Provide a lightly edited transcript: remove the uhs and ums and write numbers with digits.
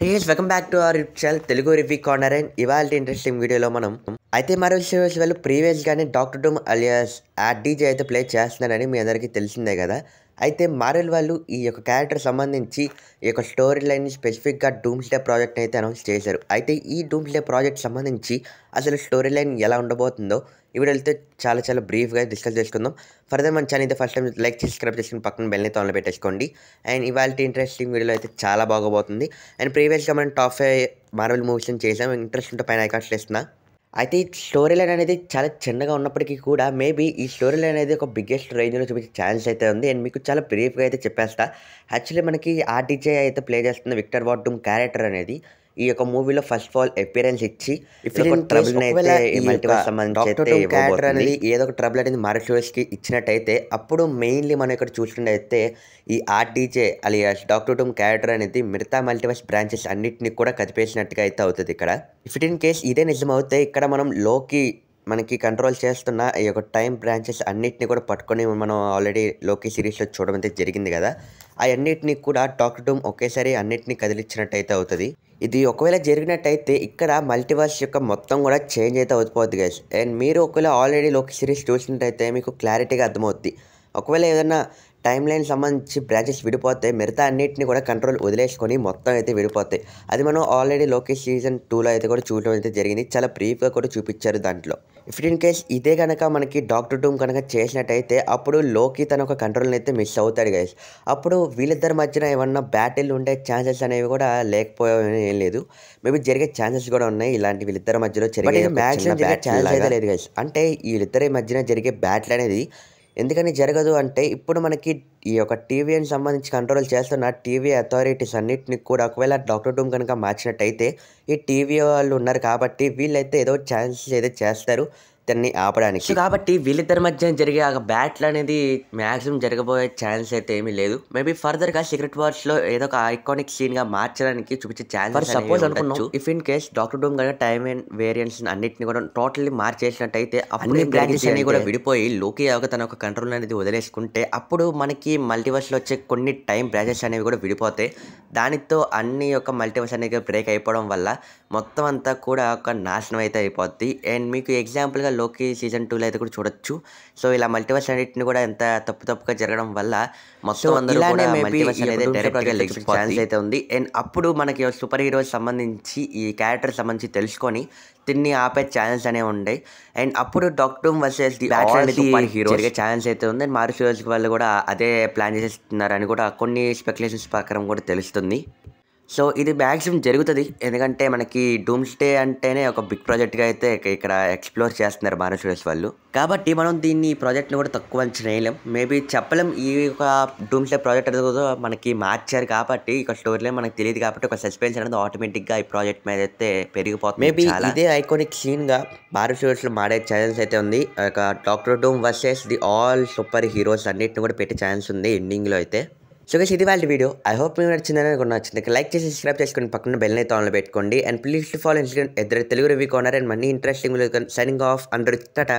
Welcome back to our channel Telugu review corner. And ఇవాళ interesting వీడియోలో మనం అయితే మార్వెల్ సిరీస్ వాళ్ళు ప్రీవియస్గానే డాక్టర్ డూమ్ అలియాస్ డీజే అయితే ప్లే చేస్తున్నారని మీ అందరికీ తెలిసిందే కదా. అయితే మార్వెల్ వాళ్ళు ఈ యొక్క క్యారెక్టర్ సంబంధించి ఈ యొక్క స్టోరీ లైన్ స్పెసిఫిక్గా డూమ్స్డే ప్రాజెక్ట్ని అయితే అనౌన్స్ చేశారు. అయితే ఈ డూమ్స్డే ప్రాజెక్ట్ సంబంధించి అసలు స్టోరీ లైన్ ఎలా ఉండబోతుందో ఈ వీడియోతో చాలా బ్రీఫ్గా డిస్కస్ చేసుకుందాం. ఫర్దర్ మన ఛానల్ అయితే ఫస్ట్ టైం లైక్ సబ్స్క్రైబ్ చేసుకుని పక్కన బెల్ని ఆన్లో పెట్టేసుకోండి. అండ్ ఇవాళ ఇంట్రెస్టింగ్ వీడియోలో అయితే చాలా బాగోబోతుంది. అండ్ ప్రీవియస్గా మనం టాప్ 5 మార్వెల్ మూవీస్ని చేసాం. ఇంట్రెస్ట్ ఉంటే పైన ఐకాన్స్ చేస్తున్నా. అయితే ఈ స్టోరీ లైన్ అనేది చాలా చిన్నగా ఉన్నప్పటికీ కూడా మేబీ ఈ స్టోరీ లైన్ అనేది ఒక బిగ్గెస్ట్ రేంజ్లో చూపించే ఛాన్స్ అయితే ఉంది. అండ్ మీకు చాలా బ్రీఫ్గా అయితే చెప్పేస్తా. యాక్చువల్లీ మనకి డీజే అయితే ప్లే చేస్తున్న విక్టర్ వార్ డూమ్ క్యారెక్టర్ అనేది ఈ యొక్క మూవీలో ఫస్ట్ ఆఫ్ ఆల్ అపియరెన్స్ ఇచ్చి క్యారెక్టర్ అనేది ఏదో ఒక ట్రబుల్ అనేది మార్వెల్స్కి ఇచ్చినట్టయితే అప్పుడు మెయిన్లీ మనం ఇక్కడ చూసినట్టయితే ఈ DJ alias doctor Doom character అనేది మిగతా మల్టీవర్స్ బ్రాంచెస్ అన్నింటినీ కూడా కదిపేసినట్టుగా అయితే అవుతుంది ఇక్కడ. ఇఫ్ ఇట్ ఇన్ కేస్ ఇదే నిజం అవుతే ఇక్కడ మనం లోకి మనకి కంట్రోల్ చేస్తున్న ఈ యొక్క టైం బ్రాంచెస్ అన్నిటిని కూడా పట్టుకొని మనం ఆల్రెడీ లోకి సిరీస్లో చూడడం అయితే జరిగింది కదా. అన్నిటినీ కూడా డాక్టర్ డూమ్ ఒకేసారి అన్నిటినీ కదిలించినట్టయితే అవుతుంది. ఇది ఒకవేళ జరిగినట్టయితే ఇక్కడ మల్టీవర్స్ యొక్క మొత్తం కూడా చేంజ్ అయితే అవుతుంది గైస్. అండ్ మీరు ఒకవేళ ఆల్రెడీ లోకి సిరీస్ చూసినట్టయితే మీకు క్లారిటీగా అర్థమవుద్ది. ఒకవేళ ఏదైనా టైం లైన్ సంబంధించి బ్రాంచెస్ విడిపోతే మిగతా అన్నింటినీ కూడా కంట్రోల్ వదిలేసుకొని మొత్తం అయితే విడిపోతాయి. అది మనం ఆల్రెడీ లోకి సీజన్ 2లో అయితే కూడా చూడడం అయితే జరిగింది. చాలా బ్రీఫ్గా కూడా చూపించారు దాంట్లో. ఇఫ్ ఇన్ కేస్ ఇదే కనుక మనకి డాక్టర్ డూమ్ కనుక చేసినట్టయితే అప్పుడు లోకి తన ఒక కంట్రోల్ని అయితే మిస్ అవుతాడు గైస్. అప్పుడు వీళ్ళిద్దరి మధ్యన ఏమన్నా బ్యాటిల్ ఉండే ఛాన్సెస్ అనేవి కూడా లేకపోవడం ఏం లేదు. మేబీ జరిగే ఛాన్సెస్ కూడా ఉన్నాయి ఇలాంటి వీళ్ళిద్దరి మధ్యలో జరిగే మ్యాక్సిమం ఛాన్స్ అయితే లేదు గైస్. అంటే వీళ్ళిద్దరి మధ్యన జరిగే బ్యాటిల్ అనేది ఎందుకని జరగదు అంటే ఇప్పుడు మనకి ఈ యొక్క టీవీని సంబంధించి కంట్రోల్ చేస్తున్న టీవీ అథారిటీస్ అన్నింటినీ కూడా ఒకవేళ డాక్టర్ డూమ్ కనుక మార్చినట్టయితే ఈ టీవీ వాళ్ళు ఉన్నారు కాబట్టి వీళ్ళైతే ఏదో ఛాన్సెస్ అయితే చేస్తారు దాన్ని ఆపడానికి. కాబట్టి వీళ్ళిద్దరి మధ్య జరిగే ఆ బ్యాటిల్ అనేది మ్యాక్సిమం జరగబోయే ఛాన్స్ అయితే ఏమీ లేదు. మేబీ ఫర్దర్గా సీక్రెట్ వార్స్లో ఏదో ఒక ఐకానిక్ సీన్గా మార్చడానికి చూపించే ఛాన్స్ సపోజ్ అనుకున్నాం. If in case doctor Doom కనుక టైమ్ అండ్ వేరియంట్స్ అన్నింటినీ కూడా టోటల్లీ మార్చేసినట్టయితే అన్ని బ్రాంచెస్ అన్ని కూడా విడిపోయి లోకి తన ఒక కంట్రోల్ అనేది వదిలేసుకుంటే అప్పుడు మనకి మల్టీవర్స్లో వచ్చే కొన్ని టైం బ్రాంచెస్ అనేవి కూడా విడిపోతాయి. దానితో అన్ని యొక్క మల్టీవర్స్ అనేది బ్రేక్ అయిపోవడం వల్ల మొత్తం అంతా కూడా ఒక నాశనం అయితే అయిపోద్ది. అండ్ మీకు ఎగ్జాంపుల్గా లోకి సీజన్ 2లో అయితే కూడా చూడొచ్చు. సో ఇలా మల్టీవర్స్ అన్నింటిని కూడా ఎంత తప్పుగా జరగడం వల్ల మొత్తం అందరూ కూడా మల్టీవర్స్ అనేది డైరెక్ట్గా లెగ్స్ ఛాన్స్ అయితే ఉంది. అండ్ అప్పుడు మనకి సూపర్ హీరోస్ సంబంధించి ఈ క్యారెక్టర్ సంబంధించి తెలుసుకొని దీన్ని ఆపే ఛాన్స్ అనేవి ఉంటాయి. అండ్ అప్పుడు doctor Doom versus the super hero జరిగే ఛాన్స్ అయితే ఉంది. అండ్ మార్వెల్ హీరోస్ వాళ్ళు కూడా అదే ప్లాన్ చేసేస్తున్నారని కూడా కొన్ని స్పెక్యులేషన్స్ ప్రకారం కూడా తెలుస్తుంది. సో ఇది మ్యాక్సిమం జరుగుతుంది ఎందుకంటే మనకి డూమ్స్డే అంటేనే ఒక బిగ్ ప్రాజెక్ట్గా అయితే ఇక్కడ ఎక్స్ప్లోర్ చేస్తున్నారు మార్వెల్ స్టూడియోస్ వాళ్ళు. కాబట్టి మనం దీన్ని ప్రాజెక్ట్ని కూడా తక్కువ అంచనా వేయలేం. మేబీ చెప్పలేం ఈ యొక్క డూమ్స్డే ప్రాజెక్ట్ అనేది మనకి మార్చారు కాబట్టి ఇక స్టోరీలో మనకు తెలియదు కాబట్టి ఒక సస్పెన్స్ అనేది ఆటోమేటిక్గా ఈ ప్రాజెక్ట్ మీద అయితే పెరిగిపోతుంది. మేబీ ఇదే ఐకానిక్ సీన్గా మార్వెల్ స్టూడియోస్లో మాడే ఛాన్స్ అయితే ఉంది. ఒక doctor Doom versus the all super heroes అన్నిటిని కూడా పెట్టే ఛాన్స్ ఉంది ఎండింగ్లో అయితే. సో గైస్ ఇది వాళ్ళ వీడియో. ఐ హోప్ మీకు నచ్చిందని నచ్చింది. లైక్ చేసి సబ్స్క్రైబ్ చేసుకుని పక్కన బెల్ అయితే ఆన్లో పెట్టుకోండి. And please follow Telugu review corner and money interesting signing off under Tata.